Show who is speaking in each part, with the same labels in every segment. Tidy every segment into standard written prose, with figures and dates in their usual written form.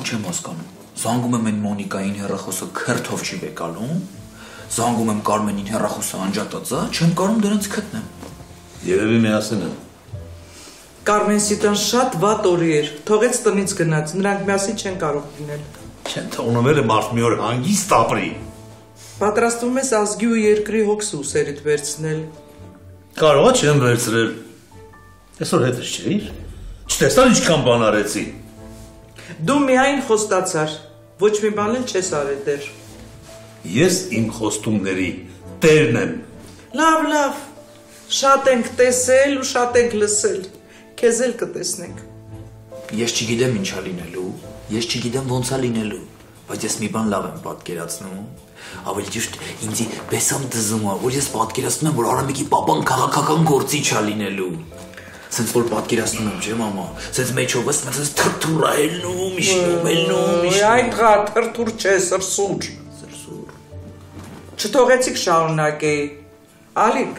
Speaker 1: չեմ հասկանում։ Զանգում եմ այն Մոնիկային հեռախոսը քրթով չի վեկալում, զանգում եմ Կարմենին հեռախոսը անջատած է, չեմ կարող դրանց գտնեմ։
Speaker 2: Երևի միասին են։
Speaker 3: Կարմեն Սիտան շատ վատ օրի էր, թողեց տնից գնաց, նրանք միասին չեն կարող լինել։
Speaker 2: Չեն թողնում էլ մարդ մի օր հանգիստ ապրի։
Speaker 3: Պատրաստվում ես ազգի ու երկրի հոգս ուսերիդ վերցնել։
Speaker 2: Կարողա չեմ վերցրել։ Այսօր հետս չէիր։ Չտեսար ինչքան բան արեցի։
Speaker 3: Դու միայն խոստացար, ոչ մի բան էլ չես արել դեռ։
Speaker 2: Ես իմ խոստումների տերն եմ։
Speaker 3: Լավ, շատ ենք տեսել ու շատ ենք լսել, քեզ էլ կտեսնենք։
Speaker 1: Ես չգիտեմ ինչա լինելու, ես չգիտեմ ոնց է լինելու, բայց ես մի բան լավ եմ պատկերացնում, ավելի ճիշտ ինձ բեսամ դզում է, որ ես պատկերացնում եմ, որ Արամիկի պապան քաղաքական գործիչ է լինելու։ Սենց որ պատկերացնում եմ, չէ՞ մամա, սենց մեջով ես մենց թրթուր ելնում, իշնում։
Speaker 3: Այն տղա թրթուր չէ, սրսուր։ Չթողեցիք շարունակեի։ Ալիկ,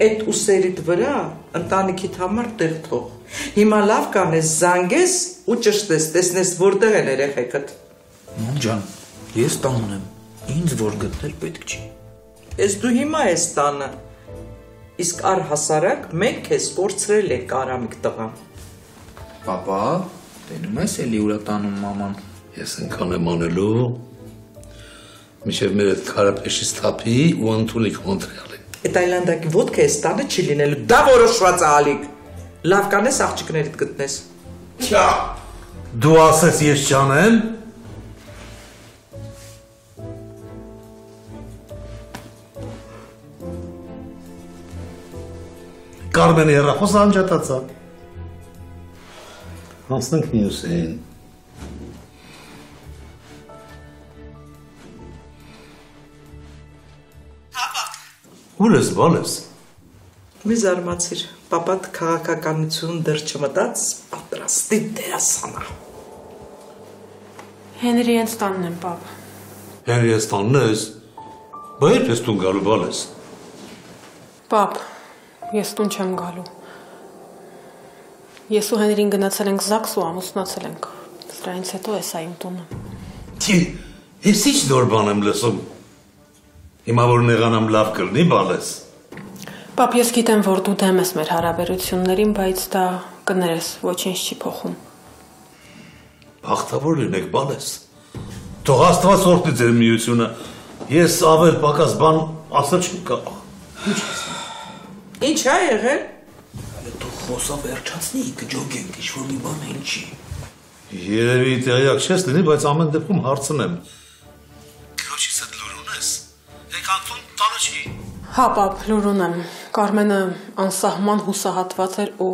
Speaker 3: այդ ուսերիդ վրա ընտանիքիդ համար տեղ թող։ Հիմա լավ կանես, զանգես ու ճշտես, տեսնես որտեղ են երեխեքդ։
Speaker 1: Մամ ջան, ես տանում եմ, ինձ որ գտնել պետք չի։
Speaker 3: Ես դու հիմա ես տանը, իսկ առհասարակ մենք քեզ կորցրել ենք Արամիկ տղան։
Speaker 1: Պապա, տենում ես էլի ուրա տանում մաման։
Speaker 2: Ես ընկան եմ անելու, մինչև մեր այդ քարապեշից թափի ու ընդունիք Մոնտրեալին։
Speaker 3: Այդ այլանդակի ոդկը ես տանը չի լինելու, դա որոշված է Ալիկ։ Լավ կանես աղջիկներիդ գտնես։
Speaker 2: Չա, դու ասես ես չանեմ։ Կարմենի հեռախոսը անջատած է։ Հասնենք մյուսին։ Ուր ես, բան ես։
Speaker 3: Մի զարմացիր, պապատ քաղաքականություն դեռ չմտած, պատրաստի դերասանա։
Speaker 4: Հենրի հենց տանն եմ, պապ։
Speaker 2: Հենրի հենց տանն ես, բա երբ ես տուն գալու, բան ես։
Speaker 4: Պապ, ես տուն չեմ գալու։ Ես ու Հենրին գնացել ենք Զաքս ու ամուսնացել ենք։ Սրանից հետո էս է իմ տունը։
Speaker 2: Ես ինչ նոր բան եմ լսում։ Հիմա որ նեղանամ լավ կլինի, բան ես։
Speaker 4: Պապ, ես գիտեմ, որ դու դեմ ես մեր հարաբերություններին, բայց դա կներես, ոչինչ չի փոխում։
Speaker 2: Բախտավոր լինեք, բան ես։ Թող Աստված օրհնի ձեր միությունը։ Ես ավել պակաս բան ասել չեմ կարող։
Speaker 3: Ինչ է եղել։
Speaker 1: Դու խոսա վերջացնի, կջոգենք, ինչ-որ մի բան էլ չի։
Speaker 2: Երևի տեղյակ չես լինի, բայց ամեն դեպքում հարցնեմ։ Քրոջից հետ լուր ունես։ Եկան տուն տանը չի։
Speaker 4: Հա, պապ, լուր ունեմ։ Կարմենը անսահման հուսահատված էր ու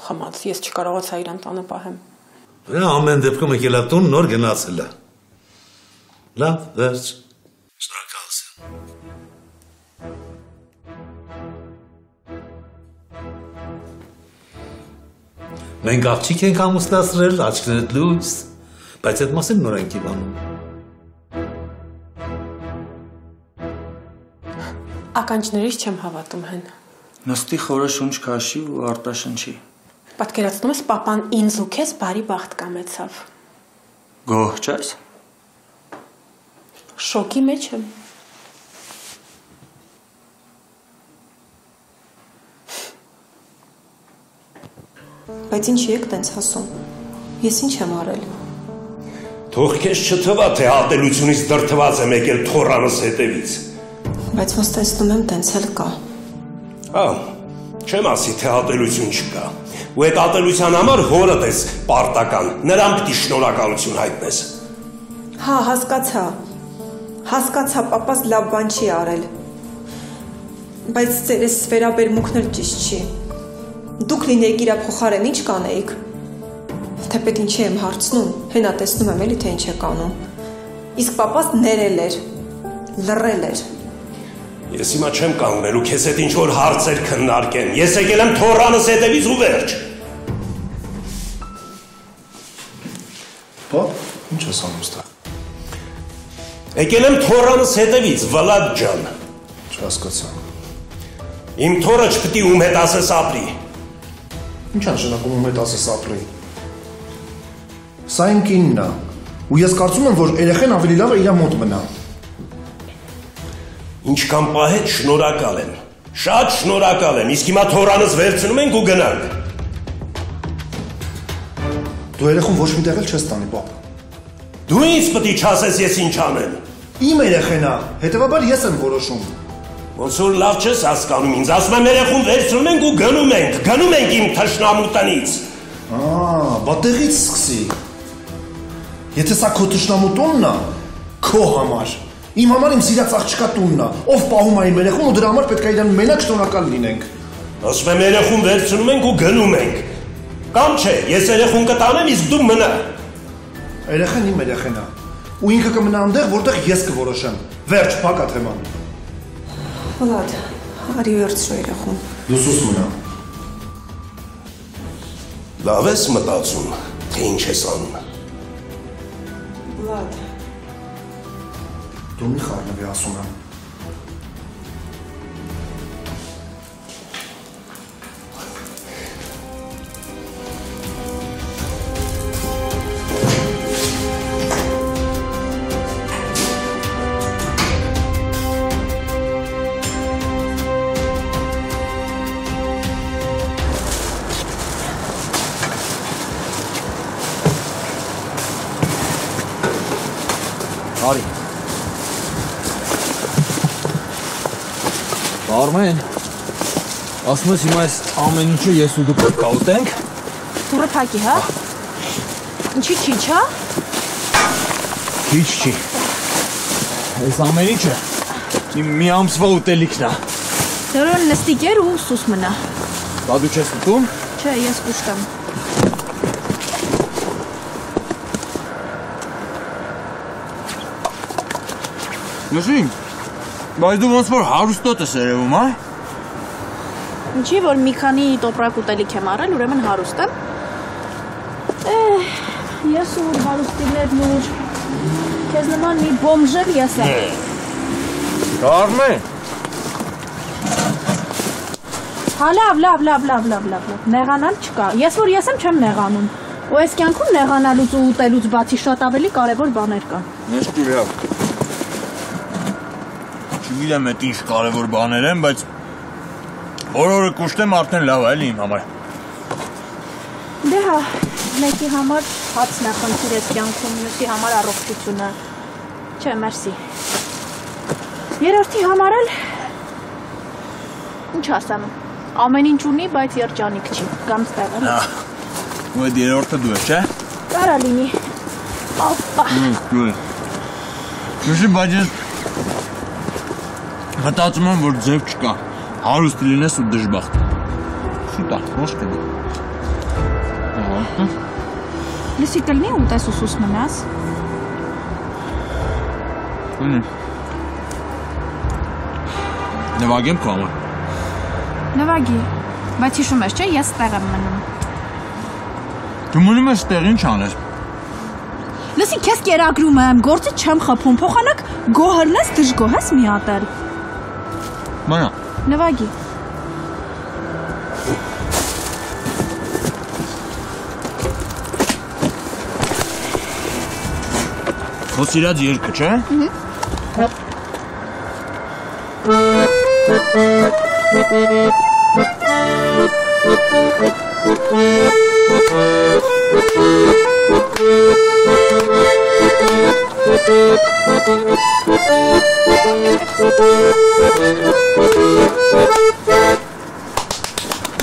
Speaker 4: խմած, ես չկարողացա իրան տանը պահեմ։
Speaker 2: Վրա ամեն դեպքում եկել է տուն նոր գնացել է։ Լավ, վերջ։ Շնորհակալություն։ Մենք աղջիկ ենք ամուսնացրել, աչքներդ լույս, բայց այդ մասին նոր ենք իվանում։
Speaker 4: Ականջներիս չեմ հավատում հեն։
Speaker 1: Նստի խորը շունչ քաշի ու արտաշնչի։
Speaker 4: Պատկերացնում ես պապան ինձ ու քեզ բարի բախտ կամեցավ։
Speaker 1: Գոհ չես։
Speaker 4: Շոկի մեջ եմ։
Speaker 5: Բայց ինչի եք տենց ասում։ Ես ինչ եմ արել։
Speaker 6: Թող քեզ չթվա, թե ատելությունից դրթված եմ եկել թորանս հետևից։
Speaker 5: Բայց ոնց տեսնում եմ, տենց էլ կա։
Speaker 6: Հա, չեմ ասի, թե ատելություն չկա։ Ու այդ ատելության համար հորդ ես պարտական, նրան պիտի շնորհակալություն հայտնես։
Speaker 5: Հա, հասկացա, պապաս լավ բան չի արել։ Բայց ձեր էս վերաբերմունքն էլ ճիշտ չի։ Դուք լինեիք իրա փոխարեն ինչ կանեիք։ Թեպետ ինչի եմ հարցնում, հենա տեսնում եմ էլի, թե ինչ եք անում։ Իսկ պապաս ներել էր, լռել էր։
Speaker 6: Ես հիմա չեմ կանգնելու քեզ հետ ինչ-որ հարցեր քննարկեմ։ Ես եկել եմ թորանս հետևից ու վերջ։
Speaker 7: Պապ, ինչ ես անում ստեղ։
Speaker 6: Եկել եմ թորանս հետևից, Վլադ ջան։
Speaker 7: Չհասկացա։
Speaker 6: Իմ թորը չպիտի ում հետ ասես ապրի։
Speaker 7: Ինչ նշանակում ում հետ ասես ապրի։ Սա իմ կինն է։ Ու ես կարծում եմ, որ երեխեն ավելի լավ է իր մոտ մնա։
Speaker 6: Ինչքան պահեց շնորհակալ եմ։ Շատ շնորհակալ եմ։ Իսկ հիմա թորանս վերցնում ենք ու գնանք։
Speaker 7: Դու երեխուն ոչ մի տեղ էլ չես տանի, պապ։
Speaker 6: Դու ինձ պետք է չասես ես ինչ անեմ։
Speaker 7: Իմ երեխեն է, հետևաբար ես եմ որոշում։
Speaker 6: Ոնց որ լավ չես հասկանում ինձ, ասում եմ երեխուն վերցնում ենք ու գնում ենք իմ թշնամու տնից։
Speaker 7: Բա տեղից սկսի։ Եթե սա քո թշնամու տունն է, քո համար։ Իմ համար իմ սիրած աղջկա տունն է, ով պահում է իմ երեխուն ու դրա համար պետք է իրան մենակ շնորհակալ լինենք։
Speaker 6: Ասում եմ երեխուն վերցնում ենք ու գնում ենք։ Կամ չէ, ես երեխուն կտանեմ, իսկ դու մնա։
Speaker 7: Երեխան իմ երեխեն է։ Ու ինքը կմնա այնտեղ, որտեղ ես կորոշեմ։ Վերջ, փակա թեման։
Speaker 5: Վլադ, արի վերցրու երեխուն։
Speaker 7: Դու սուս մնա։
Speaker 6: Լավ ես մտածում, թե ինչ ես անում։
Speaker 5: Վլադ,
Speaker 7: դու մի խառնվի ասում եմ։
Speaker 1: Արի։ Արմեն, ասում ես հիմա այս ամեն ինչը ես ու դու պետք է ուտենք։
Speaker 8: Դուրը փակի, հա։ Ինչի չի, չա։
Speaker 1: Քիչ չի։ Այս ամեն ինչը իմ մի ամսվա ուտելիքն է։
Speaker 8: Դրոն նստիկեր ու սուս մնա։
Speaker 1: Բա դու չես ուտում։
Speaker 8: Չէ, ես կուշտամ։
Speaker 1: Նշին, բայց դու ոնց որ հարուստոտ ես երևում, հա։
Speaker 8: Ինչի որ մի քանի տոպրակ ուտելիք եմ առել, ուրեմն հարուստ եմ։ Ես ու հարուստիներն ու քեզ նման մի բոմժեր ես եմ։
Speaker 1: Կարմեն։
Speaker 8: Հա լավ, նեղանալ չկա։ Ես որ ես եմ չեմ նեղանում։ Ու այս կյանքում նեղանալուց ու ուտելուց բացի շատ ավելի կարևոր բաներ կան։
Speaker 1: Նստի լավ։ Չգիտեմ այդ ինչ կարևոր բաներ են, բայց օրը կուշտեմ արդեն լավ է էլի իմ համար։
Speaker 8: Դե հա, մեկի համար հացն է խնդիր այս կյանքում, մյուսի համար առողջությունը։ Չէ, մերսի։ Երրորդի համար էլ ինչ ասեմ, ամեն ինչ ունի, բայց երջանիկ չի, կամ ստեղել։
Speaker 1: Ու այդ երրորդը դու ես, չէ։
Speaker 8: Կարա լինի։ Ապա։
Speaker 1: Դու ես։ Նշի, բայց ես մտածում եմ, որ ձև չկա, հարուստ լինես ու դժբախտ։ Շուտ է, ոչ կդի։
Speaker 8: Լսի կլնի ուտես ու սուս մնաս։
Speaker 1: Նվագեմ քո համար։
Speaker 8: Նվագի, բայց հիշում ես, չէ, ես տեղ եմ մնում։
Speaker 1: Դու մնում ես տեղ ինչ անես։
Speaker 8: Լսի, քեզ կերակրում եմ, գործից չեմ խփում, փոխանակ գոհրնես դժգոհ ես մի հատ էլ։
Speaker 1: Մանա։
Speaker 8: Նվագի։
Speaker 1: Քո սիրած երգը, չէ։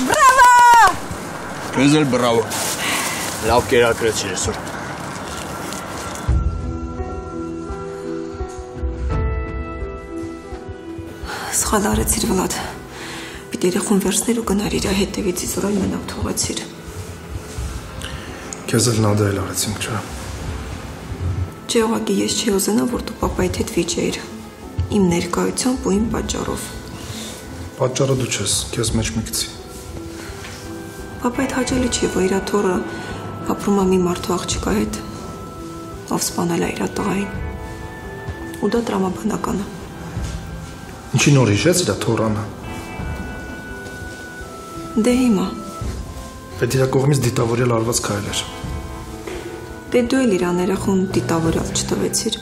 Speaker 8: Բրավո։
Speaker 1: Քեզ էլ բրավո։ Լավ կերակրեցիր այսօր։
Speaker 5: Սխալ արեցիր Վլադ։ Պիտի երեխուն վերցներ ու գնար իր հետևից իզորալ մենակ թողեցիր։
Speaker 7: Քեզ էլ նա դա էլ արեցինք, չէ։
Speaker 5: Չէ, ուղղակի ես չի ուզենա, որ դու պապայիդ հետ վիճեիր։ Իմ ներկայությամբ ու իմ պատճառով։
Speaker 7: Պատճառը դու չես, քեզ մեջ մի գցի։
Speaker 5: Պապայիդ հաճելի չի, որ իր թոռը ապրում է մի մարդու աղջկա հետ, ով սպանել է իր տղային։ Ու դա տրամաբանական է։
Speaker 7: Ինչի նոր հիշեց իր թոռանը։
Speaker 5: Դե հիմա։
Speaker 7: Այդ իր կողմից դիտավորել արված քայլ էր։
Speaker 5: Դե դու էլ իրան երախուն դիտավորալ չտվեցիր։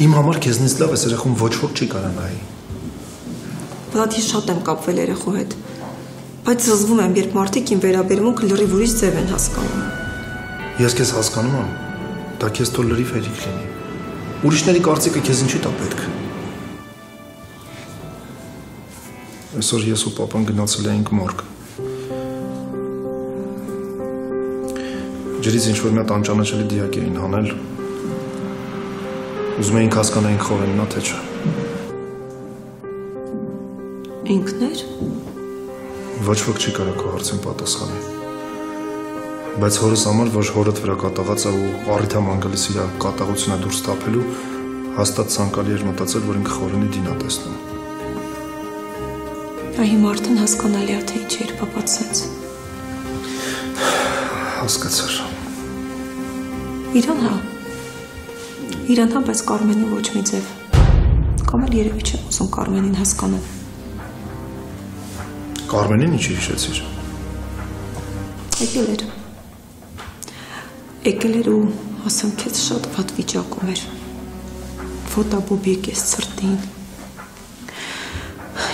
Speaker 7: Իմ համար քեզնից լավ էս երախում ոչ ոք չի կարող նայի։
Speaker 5: Վլադ, ես շատ եմ կապվել երախու հետ, բայց զզվում եմ, երբ մարդիկ իմ վերաբերմունքը լրիվ ուրիշ ձև են հասկանում։
Speaker 7: Ես քեզ հասկանում եմ, դա քեզ թող լրիվ հերիք լինի։ Ուրիշների կարծիքը քեզ ինչի՞ տա պետք։ Այսօր ես ու պապան գնացել էինք մորգ։ Ջրից ինչ-որ մի հատ անճանաչելի դիակ էին հանել։ Ուզում էինք հասկանայինք խորենն ա թե չէ։
Speaker 5: Ինքներ։
Speaker 7: Ոչ ոք չի կարող քո հարցին պատասխանի։ Բայց հորս համար, որ հորդ վրա կատաղած է ու առիթա մանգալիս իր կատաղությունը դուրս թափելու, հաստատ ցանկալի էր մտածել, որ ինքը խորենի դին ա տեսնում։
Speaker 5: Հիմա արդեն հասկանալի է, թե ինչ էր պապաց սենց։
Speaker 7: Հասկացար։
Speaker 5: Իրան հա, բայց Կարմենին ոչ մի ձև։ Կամ էլ երևի չեմ ուզում Կարմենին հասկանալ։
Speaker 7: Կարմենին ինչի հիշեցիր։
Speaker 5: Եկել էր ու ասեմ քեզ շատ վատ վիճակում էր։ Ֆոտոբոբիկ ես ցրտին։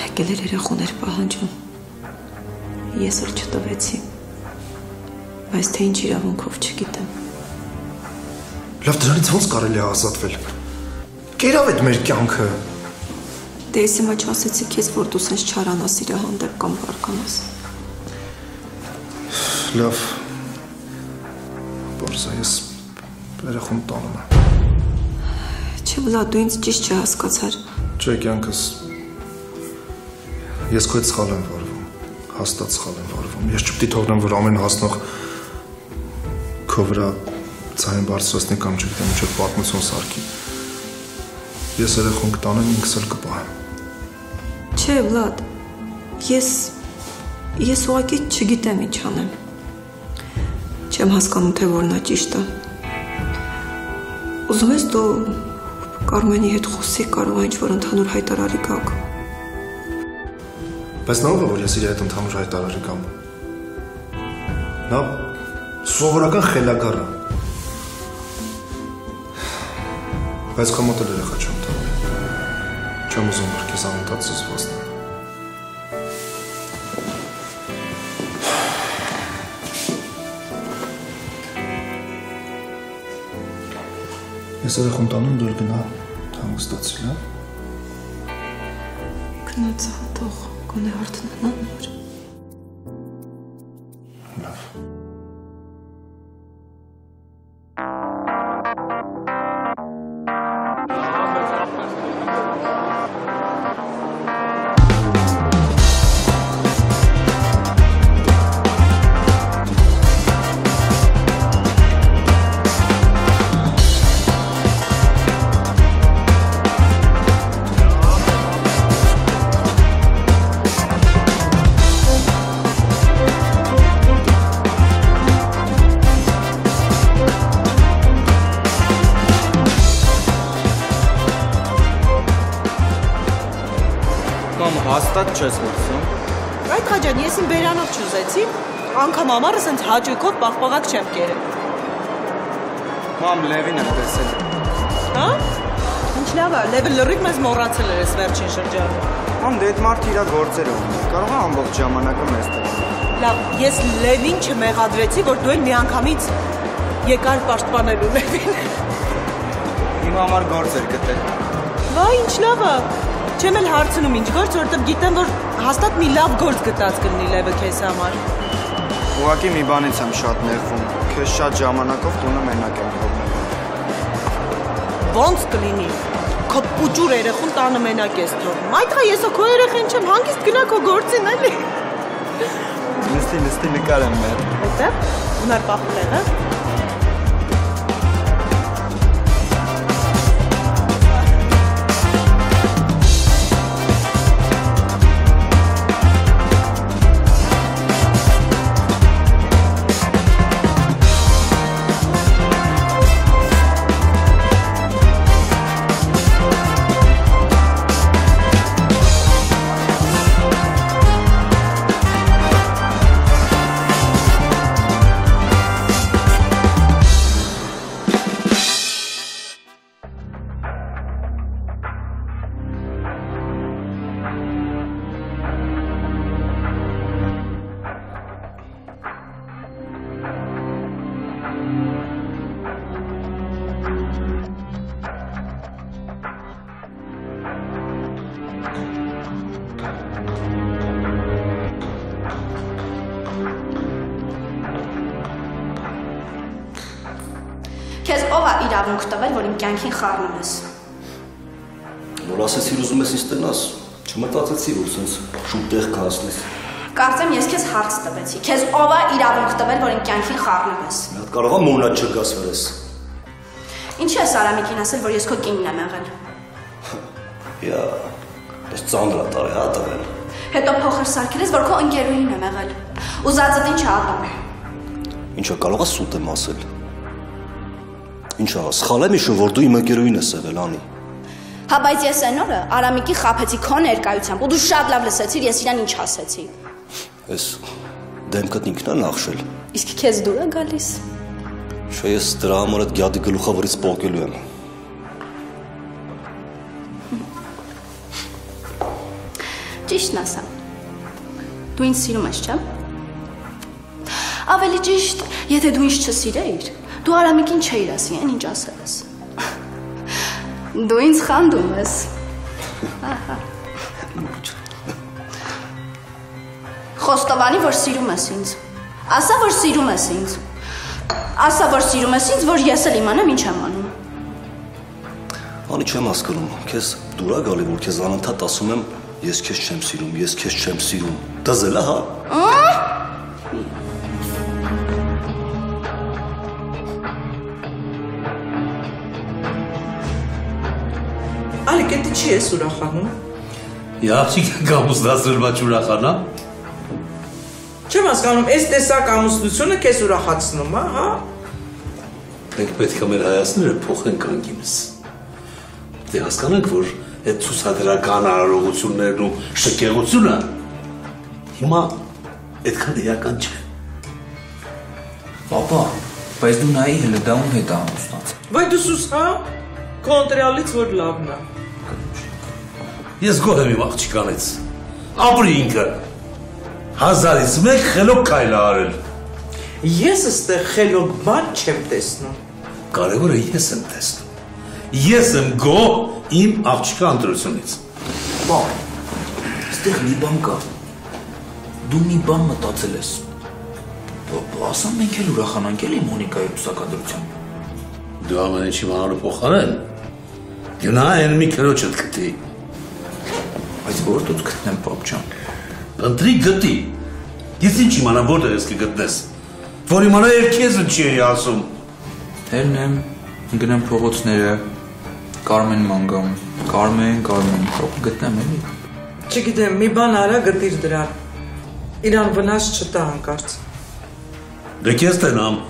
Speaker 5: Եկել էր երախուներ պահանջում։ Ես էլ չտվեցի։ Բայց թե ինչ իրավունքով չգիտեմ։
Speaker 7: Լավ, դրանից ոնց կարելի է ազատվել։ Կերավ այդ մեր կյանքը։
Speaker 5: Դե ես հիմա չասեցի քեզ, որ դու սենց չարանաս իր հանդեպ կամ բարկանաս։
Speaker 7: Լավ։ Բորզա, ես երախուն տանում եմ։
Speaker 5: Չէ, Վլադ, դու ինձ ճիշտ չհասկացար։
Speaker 7: Չէ, կյանքս։ Ես քո հետ սխալ եմ վարվում, հաստատ սխալ եմ վարվում։ Ես չպետք է թողնեմ, որ ամեն հասնող քո վրա ցայն բարձրացնի կամ չգիտեմ ինչ պատմություն սարքի։ Ես երախուն կտանեմ, ինքս էլ կպահեմ։
Speaker 5: Չէ, Վլադ, ես ուղղակի չգիտեմ ինչ անեմ։ Չեմ հասկանում, թե որն է ճիշտը։ Ուզում ես դու Կարմենի հետ խոսի, կարող է ինչ-որ ընդհանուր հայտարարի գաք։
Speaker 7: Բայց նա ով է, որ ես իր հետ ընդհանուր հայտարարի կամ։ Նա սովորական խելագար է։ Բայց քո մոտ էլ երեխա չեմ թողնի։ Չեմ ուզում, որ քեզ անընդհատ զզվացնեմ։ Ես երեխուն տանում, դու էլ գնա հանգստացիր, հա։
Speaker 5: Գնացա, թող գոնե հարթնանա նոր։
Speaker 7: Լավ։
Speaker 9: Հաստատ չես մտցնում։
Speaker 10: Այդ Խաջան, ես իմ բերանով չուզեցի, անգամ ամառը սենց հաճույքով պաղպաղակ չեմ կերել։
Speaker 9: Մամ, Լևին եմ տեսել։
Speaker 10: Հա? Ինչ լավ է, Լևը լրիվ մեզ մոռացել էր այս վերջին շրջանում։
Speaker 9: Մամ, դե այդ մարդը իր գործերը ունի, կարող է ամբողջ ժամանակը մեզ տվել։
Speaker 10: Լավ, ես Լևին չմեղադրեցի, որ դու էլ միանգամից եկար պաշտպանելու Լևին։
Speaker 9: Իմ համար գործ էր գտել։
Speaker 10: Վայ, ինչ լավ է։ Չեմ էլ հարցնում ինչ գործ, որտեղ գիտեմ, որ հաստատ մի լավ գործ գտած կլինի Լևը քեզ համար։
Speaker 9: Ուղղակի մի բանից եմ շատ նեղվում, քեզ շատ ժամանակով տունը մենակ եմ թողնել։
Speaker 10: Ոնց կլինի։ Քո պուճուր երեխուն տանը մենակ ես թողնում։ Այդքա ես քո երեխեն չեմ, հանգիստ գնա քո գործին, էլի։
Speaker 9: Նստի նկար եմ մեր։
Speaker 10: Այդտեղ ուներ պահպլեղը։
Speaker 11: Քեզ ով է իրավունք տվել, որ իմ կյանքին խառնում ես։
Speaker 12: Որ ասեցիր ուզում ես ինձ տնաս, չմտածեցի, որ սենց շուտ տեղ կհասնես։
Speaker 11: Կարծեմ ես քեզ հարց տվեցի։ Քեզ ով է իրավունք տվել, որ իմ կյանքին խառնում ես։
Speaker 12: Մի հատ կարող է մոնադ չգաս վրես։
Speaker 11: Ինչի՞ ես Արամիկին ասել, որ ես քո կինն եմ եղել։
Speaker 12: Յա, ես ծանր տարի հա տվել։
Speaker 11: Հետո փոխեր սարքել ես, որ քո ընկերուհին եմ եղել։ Ուզածդ ինչ ատում։
Speaker 12: Ինչա կարող է սուտ եմ ասել։ Ինչա, սխալ եմ իշում, որ դու իմ ընկերուհին ես եղել, անի։
Speaker 11: Հա, բայց ես այն օրը Արամիկի խաբեցի քո ներկայությամբ, ու դու շատ լավ լսեցիր, ես իրան ինչ ասեցի։
Speaker 12: Ես դեմքդ ինքն է նախշել։
Speaker 11: Իսկ քեզ դուր է գալիս։
Speaker 12: Չէ, ես դրա համար այդ գյադի գլուխավորից պոկելու եմ։
Speaker 11: Ճիշտն ասա։ Դու ինձ սիրում ես, չէ՞։ Ավելի ճիշտ, եթե դու ինձ չսիրեիր, դու Արամիկին չէիր ասի, այն ինչ ասել ես։ Դու ինձ խանդում ես։ Խոստովանի, որ սիրում ես ինձ։ Ասա, որ սիրում ես ինձ։ Ասա, որ սիրում ես ինձ, որ ես էլ իմանամ ինչ եմ անում։
Speaker 12: Անի չեմ հասկանում, քեզ դուր է գալի, որ քեզ անընդհատ ասում եմ, ես քեզ չեմ սիրում, ես քեզ չեմ սիրում։ Դզել է, հա։
Speaker 3: Ալիկ, էդի չի ես ուրախանում։
Speaker 2: Յաղջիկ կամուսնացրել բաչ ուրախանա։
Speaker 3: Չեմ հասկանում, այս տեսակ ամուսնությունը քեզ ուրախացնում, հա։
Speaker 2: Մենք պետք է մեր հայացները փոխենք անգիմս։ Դե հասկանանք, որ այդ ցուցադրական արարողություններն ու շքեղությունը հիմա այդքան էական չէ։
Speaker 1: Պապա, բայց դու նայի հենց դա ում հետ ամուսնաց։
Speaker 3: Վայ դու սուս, հա։ Կոնտրեալից որ լավն է։
Speaker 2: Ես գոհ եմ իմ աղջկանից։ Ապրի ինքը։ 1000-ից 1 խելոք քայլ արել։
Speaker 3: Ես այստեղ խելոք բան չեմ տեսնում։
Speaker 2: Կարևորը ես եմ տեսնում։ Ես եմ գոհ իմ աղջկա ընտրությունից։
Speaker 1: Բա, այստեղ մի բան կա։ Դու մի բան մտածել ես։ Ասա մենք էլ ուրախանանք էլի Մոնիկայի ուսակադրությամբ։
Speaker 2: Դու ամեն ինչ իմանալու փոխարեն գնա այն մի քրոջդ գտի։
Speaker 1: Բայց որտեղ գտնեմ պապ ջան։
Speaker 2: Ընտրի գտի։ Ես ինչ իմանամ որտեղ ես կգտնես։ Որ իմանա եւ քեզ ինչի էի ասում։
Speaker 1: Հերն եմ, գնամ փողոցները, Կարմեն մանգամ, Կարմեն, փող գտնեմ էլի։
Speaker 3: Չգիտեմ, մի բան արա գտիր դրան։ Իրան վնաս չտա հանկարծ։
Speaker 2: Դե քեզ տենամ։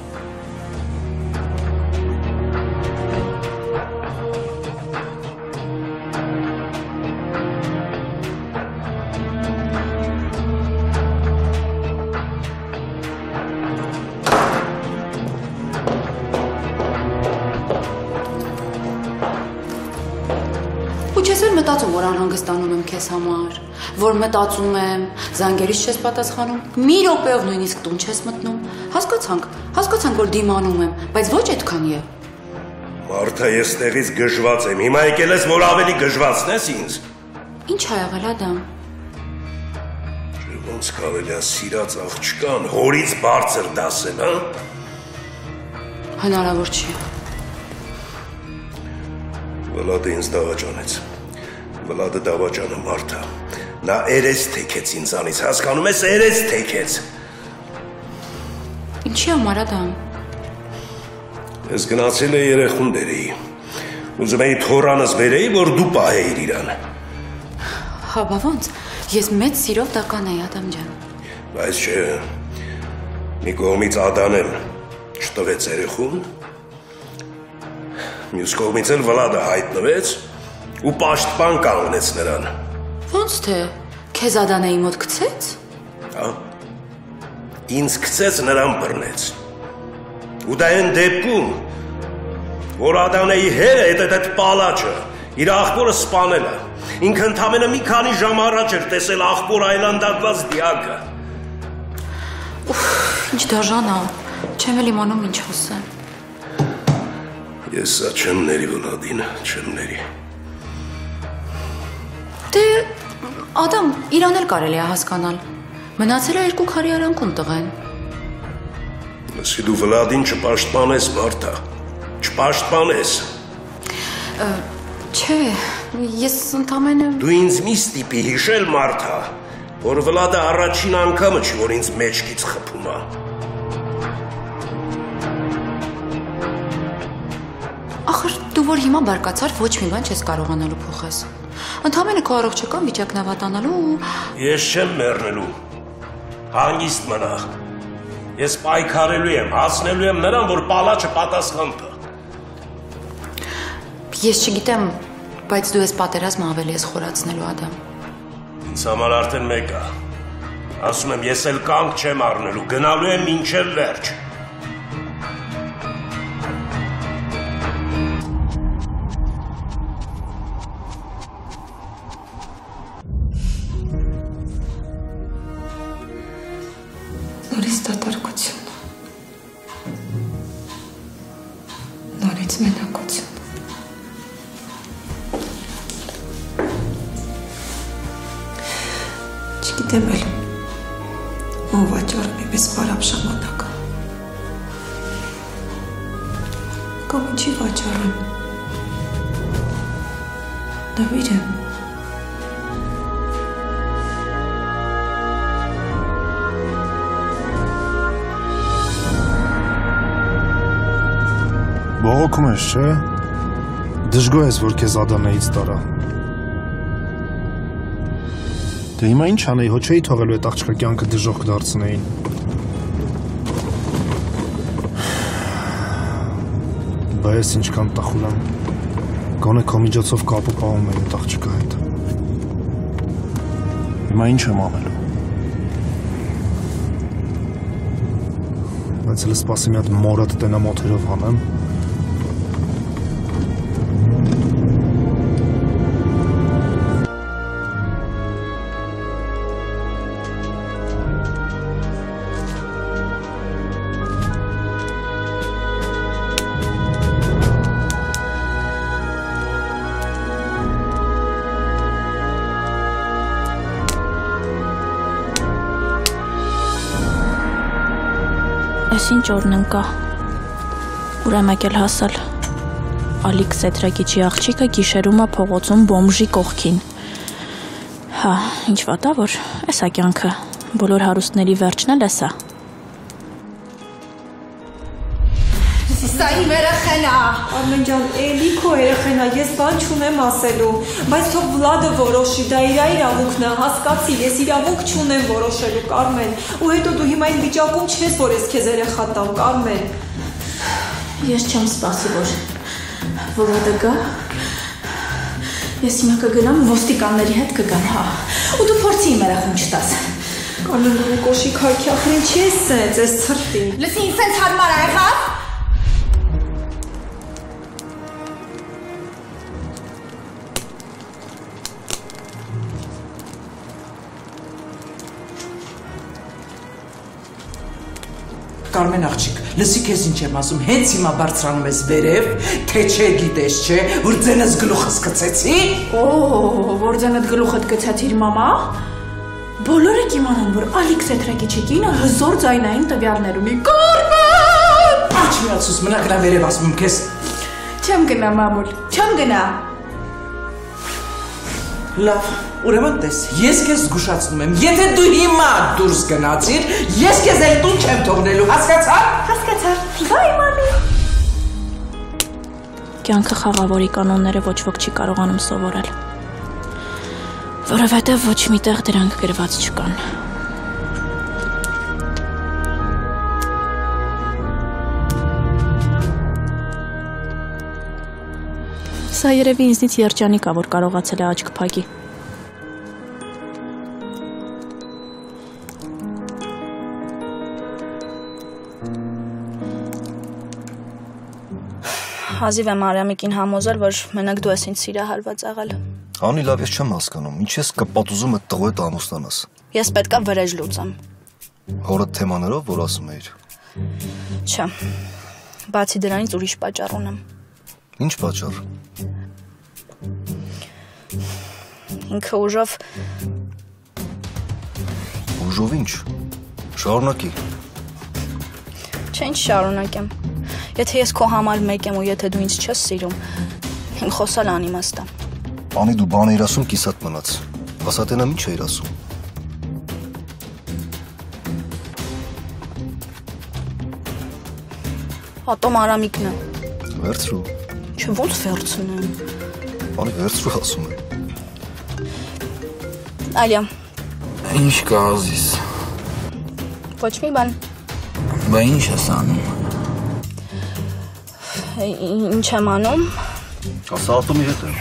Speaker 13: Մտածում, որ անհանգստանում եմ քեզ համար, որ մտածում եմ, զանգերից չես պատասխանում, մի րոպեով նույնիսկ տուն չես մտնում, հասկացանք, որ դիմանում եմ, բայց ոչ այդքան է։
Speaker 6: Մարթա, ես տեղից գժված եմ, հիմա եկել ես, որ ավելի գժվացնես ինձ։
Speaker 13: Ինչ ա եղել, Ադամ։
Speaker 6: Ոնց կարելի է սիրած աղջկան հորից բարձր դասել, հա։
Speaker 13: Հնարավոր չի։
Speaker 6: Վլադը ինձ դավաճանեց։ Վլադը դավաճանը Մարթա։ Նա երես թեքեց ինձանից, հասկանում ես, երես թեքեց։
Speaker 13: Ինչի համար, Ադամ։
Speaker 6: Ես գնացել է երեխուն դերեի։ Ուզում էի թորանս բերեի, որ դու պահեիր իրան։
Speaker 13: Հա, բա ոնց, ես մեծ սիրով դա կանեի, Ադամ ջան։
Speaker 6: Բայց չէ, մի կողմից Ադանել չտվեց երեխուն, մյուս կողմից էլ Վլադը հայտնվեց ու պաշտպան կանգնեց նրան։
Speaker 13: Ոնց թե, քեզ Ադանեի մոտ գցեց։
Speaker 6: Հա, ինձ գցեց, նրան բռնեց։ Ու դա այն դեպքում, որ Ադանեի հերը այդ պալաչը իր աղբորը սպանել է։ Ինքը ընդամենը մի քանի ժամ առաջ էր տեսել աղբոր այլանդակված դիակը։
Speaker 13: Ինչ դաժան է, չեմ էլ իմանում ինչ ասեմ։
Speaker 6: Ես սա չեմ ների Վլադին, չեմ ների։
Speaker 13: Դե, Ադամ, իրան էլ կարելի է հասկանալ։ Մնացել է 2 քարի արանքում տղեն։
Speaker 6: Լսի դու Վլադին չպաշտպանես, Մարթա, չպաշտպանես։
Speaker 13: Չէ, ես ընդամենը…
Speaker 6: Դու ինձ մի ստիպի հիշել, Մարթա, որ Վլադը առաջին անգամը չի, որ ինձ մեջքից խփում է։
Speaker 13: Ախր դու որ հիմա բարկացար, ոչ մի բան չես կարողանալու փոխես։ Ընդամենը քո առողջական վիճակն ավտանալու ու…
Speaker 6: Ես չեմ մեռնելու։ Հանգիստ մնա։ Ես պայքարելու եմ, հասնելու եմ նրան, որ պալաչը պատասխան տա։
Speaker 13: Ես չգիտեմ, բայց դու ես պատերազմը ավելի ես խորացնելու, Ադամ։
Speaker 6: Ինձ համար արդեն մեկ է։ Ասում եմ, ես էլ կանգ չեմ առնելու, գնալու եմ մինչև վերջ։
Speaker 5: Նորից դատարկություն, նորից մենակություն։ Չգիտեմ էլ, ով վաճառում է մեզ բարապ ժամանակը։ Կամ ինչի վաճառում։ Նվիր եմ։
Speaker 7: Բողոքում ես, չէ։ Դժգոհ ես, որ քեզ Ադանեից տարա։ Դե հիմա ինչ անեի, հո չէի թողելու այդ աղջկա կյանքը դժոխք դարձնեին։ Բա ես ինչքան տխուր եմ։ Գոնե քո միջոցով կապը պահում եմ այդ աղջկա հետ։ Հիմա ինչ եմ անելու։ Բայց էլ սպասի մի հատ մորդ տենա մոթերով հանեմ։
Speaker 8: Այս ինչ օրն ընկա, ուրեմ եկել հասալ, Ալիկ Սեդրագիչի աղջիկը գիշերում է փողոցում բոմժի կողքին, հա, ինչ վատա, որ էսա կյանքը, բոլոր հարուստների վերջն էլ էսա։
Speaker 5: Սա իմ երեխեն է։ Արմեն ջան, էլի քո երեխեն է, ես բան չունեմ ասելու, բայց թող Վլադը որոշի, դա իր իրավունքն է, հասկացի, ես իրավունք չունեմ որոշելու, Կարմեն, ու հետո դու հիմա այն վիճակում չես, որ ես քեզ երեխա տամ, Կարմեն։
Speaker 8: Ես չեմ սպասի, որ Վլադը գա, ես հիմա կգնամ ոստիկանների հետ կգամ, հա, ու դու փորձի իմ երեխուն չտաս։
Speaker 5: Կարմեն, դու կոշիկ հայքի ախր ինչի ես սենց, ես ցրտի։
Speaker 8: Լսի, ինձ սենց հարմար է եղավ։
Speaker 3: Կարմեն աղջիկ, լսի քեզ ինչ եմ ասում, հենց հիմա բարձրանում ես վերև, թե չէ գիտես, չէ, որ ձենս գլուխս գցեցի։
Speaker 8: Որ ձենդ գլուխդ գցեցիր, մամա։ Բոլորը կիմանան, որ Ալիկ Սեդրագիչի կինը հզոր ձայնային տվյալներ ունի։ Կարմեն!
Speaker 3: Աչ միացուս, մնա գնա վերև ասում եմ քեզ։
Speaker 8: Չեմ գնա, մամուլ, չեմ գնա։
Speaker 3: Լավ, ուրեմն տես, ես քեզ զգուշացնում եմ, եթե դու հիմա դուրս գնացիր, ես քեզ էլ տուն չեմ թողնելու, հասկացա՞ր։
Speaker 8: Հասկացար, բայ մամի։ Կյանքը խաղավորի կանոնները ոչ ոք չի կարողանում սովորել, որովհետև ոչ միտեղ դրանք գրված չկան։ Սա երևի ինձնից երջանիկ է, որ կարողացել է աչք փակի։
Speaker 11: Հազիվ եմ Արամիկին համոզել, որ մենակ դու ես ինձ սիրահարված եղել։
Speaker 12: Անի լավ, ես չեմ հասկանում, ինչ ես կպատուզում այդ տղու հետ ամուսնանաս։
Speaker 11: Ես պետքա վրեժ լուծեմ։
Speaker 12: Հորդ թեմաներով, որ ասում էիր։
Speaker 11: Չէ, բացի դրանից ուրիշ պատճառ ունեմ։
Speaker 12: Ինչ պատճառ։
Speaker 11: ինքը ուժով
Speaker 12: Ուժով ինչ։ Շարունակի։
Speaker 11: Չեն շարունակեմ։ Եթե ես քո համար մեկ եմ ու եթե դու ինձ չես սիրում, իմ խոսալ անիմաստ է։
Speaker 12: Անի դու բան էիր ասում, կիսատ մնաց։ Ասատենը ինչ էիր ասում։
Speaker 11: Ատոմ Արամիկն է։
Speaker 12: Վերցրու։
Speaker 11: Չէ, ո՞նց վերցնեմ։
Speaker 12: Անի վերցրու ասում եմ։
Speaker 11: Ալիա։
Speaker 1: Ինչ կա ազիս։
Speaker 11: Ոչ մի բան։
Speaker 1: Բա ինչ ես անում։
Speaker 11: Ինչ եմ անում։
Speaker 12: Ասա ատոմի հետ եմ։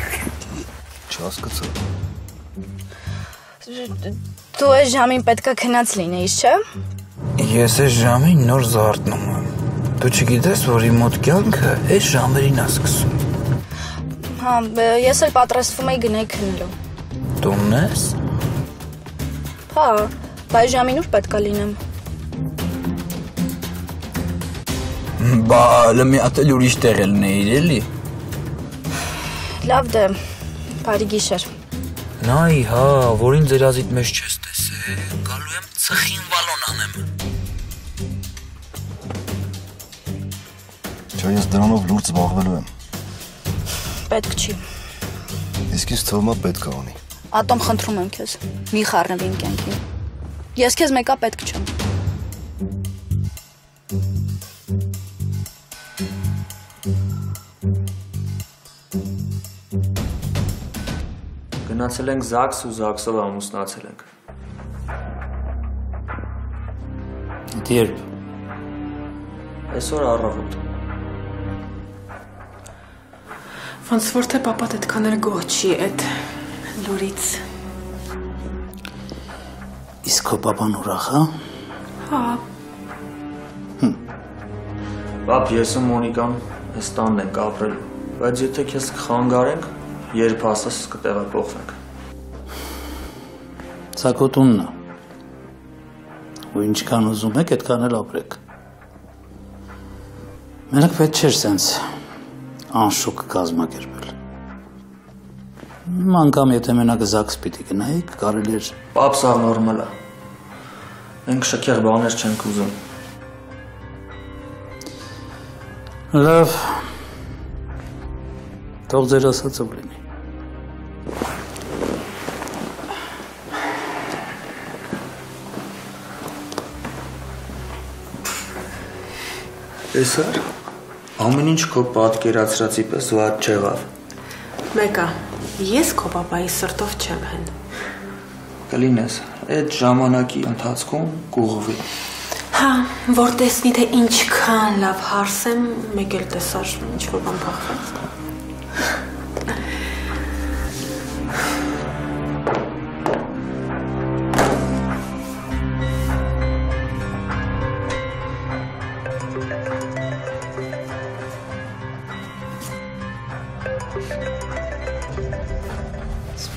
Speaker 12: Չհասկացա։
Speaker 11: Դու այս ժամին պետքա քնած լինեիս, չէ։
Speaker 1: Ես այս ժամին նոր զարթնում եմ։ Դու չգիտես, որ իմ մոտ կյանքը այս ժամերին է սկսում։
Speaker 11: Հա, ես էլ պատրաստվում եի գնայի քնելու։
Speaker 1: Տունն ես։
Speaker 11: Հա, բայց ժամին ուր պետքա լինեմ։
Speaker 1: Բա լմի ատել ուրիշ տեղ լինեիր էլի։
Speaker 11: Լավ դե, բարի գիշեր։
Speaker 1: Նայ, հա, որ ինձ երազիդ մեջ չես տեսել, գալու եմ ծխին վալոն անեմ։
Speaker 12: Չէ, ես դրանով լուրջ զբաղվելու եմ։
Speaker 11: Պետք չի։
Speaker 12: Իսկ ես թվում է պետք է անի։
Speaker 11: Ատոմ, խնդրում եմ քեզ, մի խառնվի իմ կյանքին։ Ես քեզ մեկա պետք չեմ։
Speaker 14: Գնացել ենք Զաքս ու Զաքսով ամուսնացել ենք։
Speaker 1: Երբ։
Speaker 14: Այսօր առավոտ։
Speaker 4: Ոնց որ թե պապատ այդքան էլ գոհ չի այդ լուրից։
Speaker 1: Իսկ քո պապան ուրախ է։
Speaker 4: Հա։
Speaker 14: Պապ, ես ու Մոնիկան այս տանն ենք ապրելու, բայց եթե քեզ կխանգարենք, երբ ասես կտեղափոխվենք։
Speaker 1: Սա քո տունն է։ Ու ինչքան ուզում եք, այդքան էլ ապրեք։ Մենակ պետք չէր սենց անշուք կազմակերպել։ Անգամ եթե մենակ Զաքս պիտի գնայիք, կարելի էր։
Speaker 14: Պապ, սա նորմալ է։ Մենք շքեղ բաներ չենք ուզում։
Speaker 1: Լավ։ Թող ձեր ասածով լինի։
Speaker 14: Տեսար, ամեն ինչ քո պատկերացրածի պես վատ չեղավ։
Speaker 4: Մեկա, ես քո պապայի սրտով չեմ հեն։
Speaker 14: Կլինես, այդ ժամանակի ընթացքում կուղվի։
Speaker 4: Հա, որ տեսնի թե ինչքան լավ հարս եմ, մեկ էլ տեսար ինչ-որ բան փոխվեց։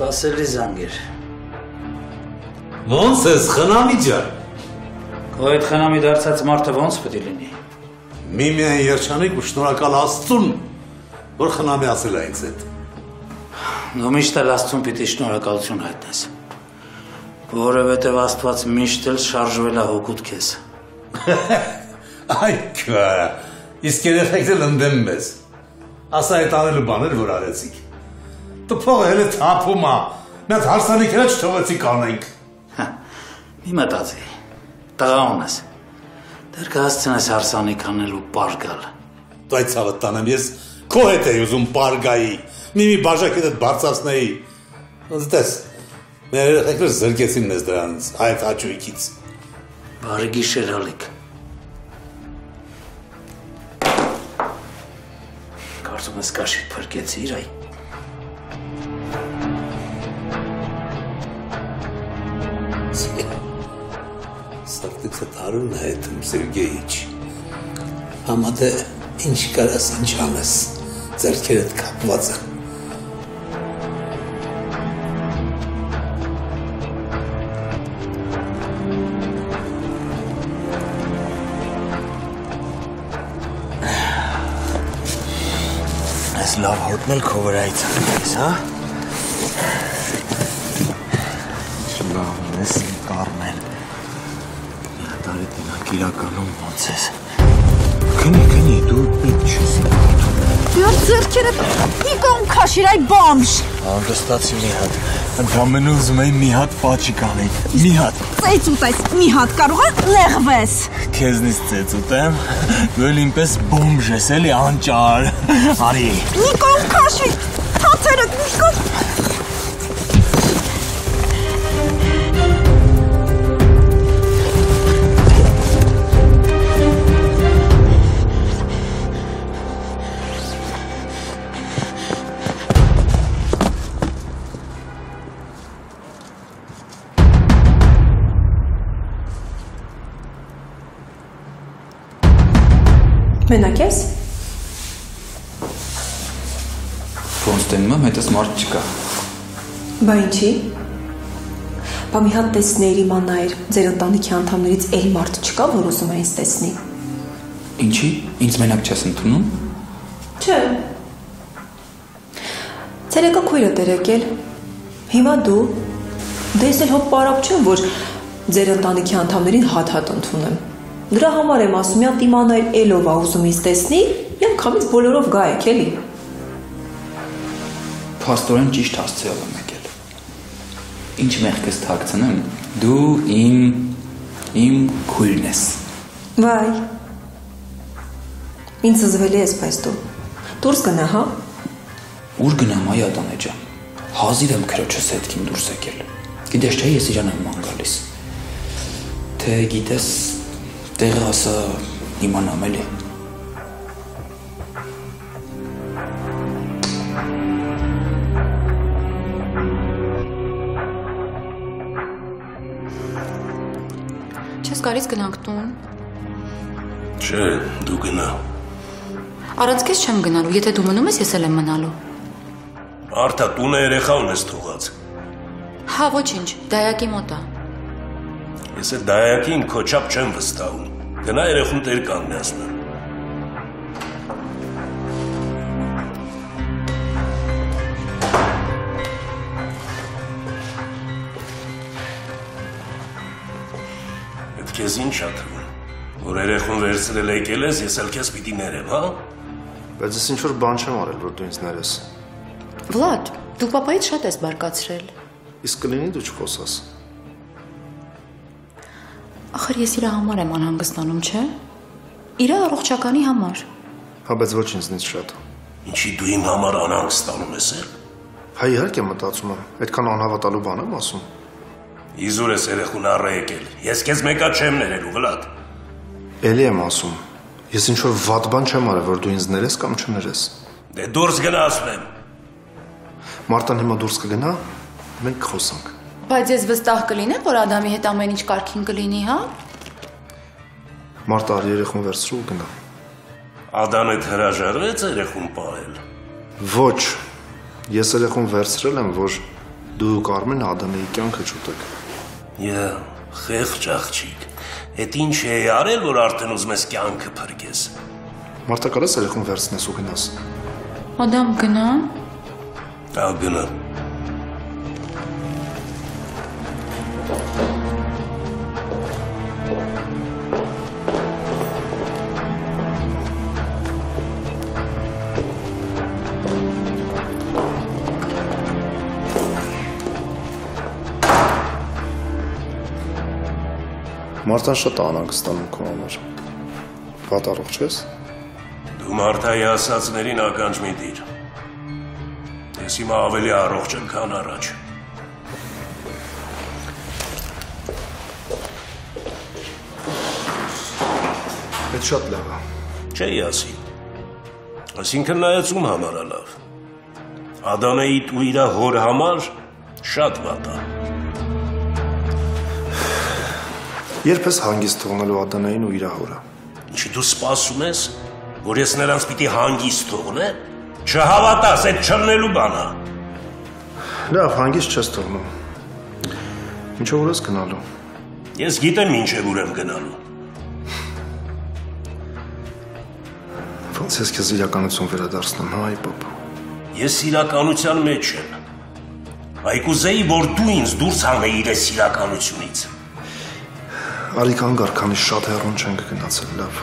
Speaker 1: Սպասելի զանգեր։
Speaker 2: Ոնց ես խնամի ջան։
Speaker 1: Քո այդ խնամի դարձած մարդը ոնց պետք է լինի։
Speaker 2: Միմիան երջանիկ ու շնորհակալ Աստծուն, որ խնամի ասել է ինձ հետ։
Speaker 1: Դու միշտ էլ Աստծուն պիտի շնորհակալություն հայտնես, որովհետև Աստված միշտ էլ շարժվել է հոգուտ քեզ։
Speaker 2: Այ քա, իսկ երեխեքն էլ ընդդեմ մեզ։ Ասա այդ անելու բաներ, որ արեցիք։ Դու փողը հենց թափում է, նա հարսանիք էլ չթողեցի կանենք։
Speaker 1: Մի մտածի, տղա ունես, դեռ կհասցնես հարսանիք անելու պարգալ։
Speaker 2: Դու այդ ցավը տանեմ, ես քո հետ էի ուզում պարգայի, մի բաժակետդ բարձրացնեի։ Ոնց դες, մեր երեխեքները զրկեցին մեզ դրանից, այդ հաճույքից։
Speaker 1: Բարի գիշեր, Ալիկ։ Կարծում ես կաշիդ փրկեցիր, այ։
Speaker 2: Սարտիցը տարուն է հետում, Սերգեիչ։ Համատե ինչ կարաս, ինչ անես, ձերքերդ կապված են։
Speaker 1: Այս լավ հոտն էլ քո վրայից անես, հա։
Speaker 14: Ես Կարմեն։ Տարի տնակ իրականում ոնց ես։ Քնի, դու ինչ ես։
Speaker 15: Դու ձեռքերը մի կողմ քաշիր այ բամժ։
Speaker 14: Հանգստացի մի հատ։ Ընդամենը ուզում էի մի հատ պաչիկ անել։ Մի հատ։
Speaker 15: Ծեծ ուտես, մի հատ կարող է լեղվես։
Speaker 14: Քեզնից ծեծ ուտեմ։ Դու էլ ինպես բոմժ ես էլի անճար։ Արի։
Speaker 15: Մի կողմ քաշիր։ Թաթերը մի կողմ։
Speaker 5: Մենակ ես։
Speaker 1: Ոնց տենում եմ, հետս մարդ չկա։
Speaker 5: Բա ինչի։ Բա մի հատ տեսնեիր իմանայր, ձեր ընտանիքի անդամներից էլ մարդ չկա, որ ուզում է ինձ տեսնի։
Speaker 1: Ինչի։ Ինձ մենակ չես ընդունում։
Speaker 5: Չէ։ Ցերեկը քույրը էր եկել։ Հիմա դու։ Դե ես էլ հոտ պարապ չեմ, որ ձեր ընտանիքի անդամներին հատ-հատ ընդունեմ։ Դրա համար եմ ասում, յատ իմանայր էլով ա ուզում ինձ տեսնի, յամ քամից բոլորով գա եք, էլի։
Speaker 1: Փաստորեն ճիշտ հասցեով եմ եկել։ Ինչ մեղքս թաքցնեմ, դու իմ քույրն ես։
Speaker 5: Վայ։ Ինձ զզվել ես, բայց դու։ Դուրս գնա, հա։
Speaker 1: Ուր գնամ, այ Ադանե ջան։ Հազիվ եմ քրոջս հետքին դուրս եկել։ Գիտես չէ, ես իրան եմ ման գալիս։ Թե գիտես տեղը ասա իմանամ էլի։
Speaker 13: Չես գալիս գնանք տուն։
Speaker 6: Չէ, դու գնա։
Speaker 13: Առանց քեզ չեմ գնալու, եթե դու մնում ես, ես էլ եմ մնալու։
Speaker 6: Արթա տունը երեխա ունես թողած։
Speaker 13: Հա, ոչինչ, դայակի մոտ է։
Speaker 6: Ես էլ դայակին քո չափ չեմ վստահում։ Գնա երեխուն տեր կանգնեցնեմ։ Այդ քեզ ինչ ա թվում, որ երեխուն վերցրել եկել ես, ես էլ քեզ պիտի ներեմ, հա։
Speaker 7: Բայց ես ինչ-որ բան չեմ արել, որ դու ինձ ներես։
Speaker 13: Վլադ, դու պապայից շատ ես բարկացրել։
Speaker 7: Իսկ կլինի դու չխոսաս։
Speaker 13: Ախր ես իրա համար եմ անհանգստանում, չէ։ Իրա առողջականի համար։
Speaker 7: Հա, բայց ոչ ինձնից շատ։
Speaker 6: Ինչի դու իմ համար անհանգստանում ես էլ։
Speaker 7: Հա, իհարկե մտածում եմ, այդքան անհավատալու բան եմ ասում։
Speaker 6: Իզուր ես երեխուն առը եկել։ Ես քեզ մեկա չեմ ներելու, Վլադ։
Speaker 7: Էլի եմ ասում։ Ես ինչ-որ վատ բան չեմ արել, որ դու ինձ ներես կամ չներես։
Speaker 6: Դե դուրս գնա ասում եմ։
Speaker 7: Մարտան հիմա դուրս կգնա, մենք կխոսանք։
Speaker 13: Բայց ես վստահ կլինեմ, որ Ադամի հետ ամեն ինչ կարգին կլինի, հա։
Speaker 7: Մարտը արի երեխուն վերցրու ու գնա։
Speaker 6: Ադամդ հրաժարվեց երեխուն պահել։
Speaker 7: Ոչ, ես երեխուն վերցրել եմ, որ դու Կարմեն Ադամի կյանքը չուտեք։
Speaker 6: Յա, խեղճ աղջիկ։ Էդ ինչ է արել, որ արդեն ուզում ես կյանքը փրկես։
Speaker 7: Մարտա կարես երեխուն վերցնես ու գնաս։
Speaker 13: Ադամ գնա։
Speaker 6: Ա գնա։
Speaker 7: Մարտան շատ անհանգստանում քո համար։ Վատ առողջ ես։
Speaker 6: Դու Մարտայի ասածներին ականջ մի դիր։ Ես հիմա ավելի առողջ եմ, քան առաջ։
Speaker 7: Այդ շատ լավ է։
Speaker 6: Չէի ասի։ Այսինքն նայած ում համար է լավ։ Ադանեիդ ու իրա հոր համար շատ վատ է։
Speaker 7: Երբ ես հանգիստ թողնելու Ադանային ու իրա հորը։
Speaker 6: Ինչի դու սպասում ես, որ ես նրանց պիտի հանգիստ թողնեմ։ Չհավատաս, այդ չլնելու բան է։
Speaker 7: Լավ, հանգիստ չես թողնում։ Ինչով ուր ես գնալու։
Speaker 6: Ես գիտեմ ինչև ուր եմ գնալու։
Speaker 7: Ոնց ես քեզ իրականություն վերադարձնում, հա, այ պապ։
Speaker 6: Ես իրականության մեջ եմ։ Այ կուզեի, որ դու ինձ դուրս հանեիր այս իրականությունից։
Speaker 7: Ալիկ անգար, քանի շատ հեռուն չենք գնացել, լավ։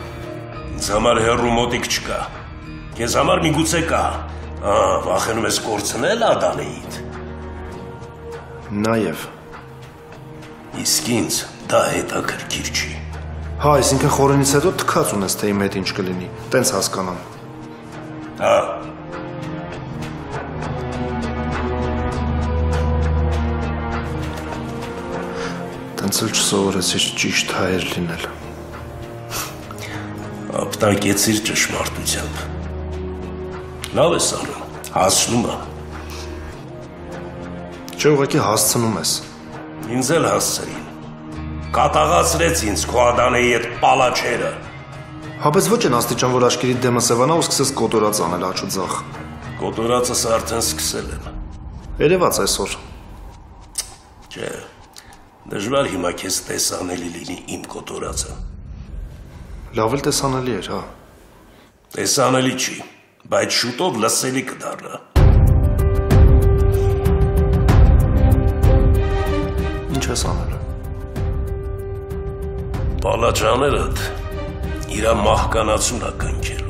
Speaker 6: Ինձ համար հեռու մոտիկ չկա։ Քեզ համար միգուցե կա։ Վախենում ես կորցնել Ադանեիդ։
Speaker 7: Նաև։
Speaker 6: Իսկ ինձ դա հետաքրքիր չի։
Speaker 7: Հա, այսինքն խորենից հետո թքած ունես, թե իմ հետ ինչ կլինի, տենց հասկանամ։
Speaker 6: Հա։
Speaker 7: Տենց էլ չսովորեցիր ճիշտ հայեր լինել։
Speaker 6: Ապտակեցիր ճշմարտությամբ։ Լավ ես անում, հասնում եմ։
Speaker 7: Չէ, ուղղակի հասցնում ես։
Speaker 6: Ինձ էլ հասցրին։ Կատաղացրեց ինձ քո Ադանեի այդ պալաչերը։
Speaker 7: Հա, բայց ոչ են աստիճան, որ աշկերիդ դեմը սևանա ու սկսես կոտորած անել աչ ու ձախ։
Speaker 6: Կոտորածս արդեն սկսել եմ։
Speaker 7: Երևաց այսօր։
Speaker 6: Չէ, դժվար հիմա քեզ տեսանելի լինի իմ կոտորածը։
Speaker 7: Լավ էլ տեսանելի էր, հա։
Speaker 6: Տեսանելի չի, բայց շուտով լսելի կդառնա։
Speaker 7: Ինչ ես անել։
Speaker 6: Պալաչաներդ իրա մահկանացուն ա կնքել։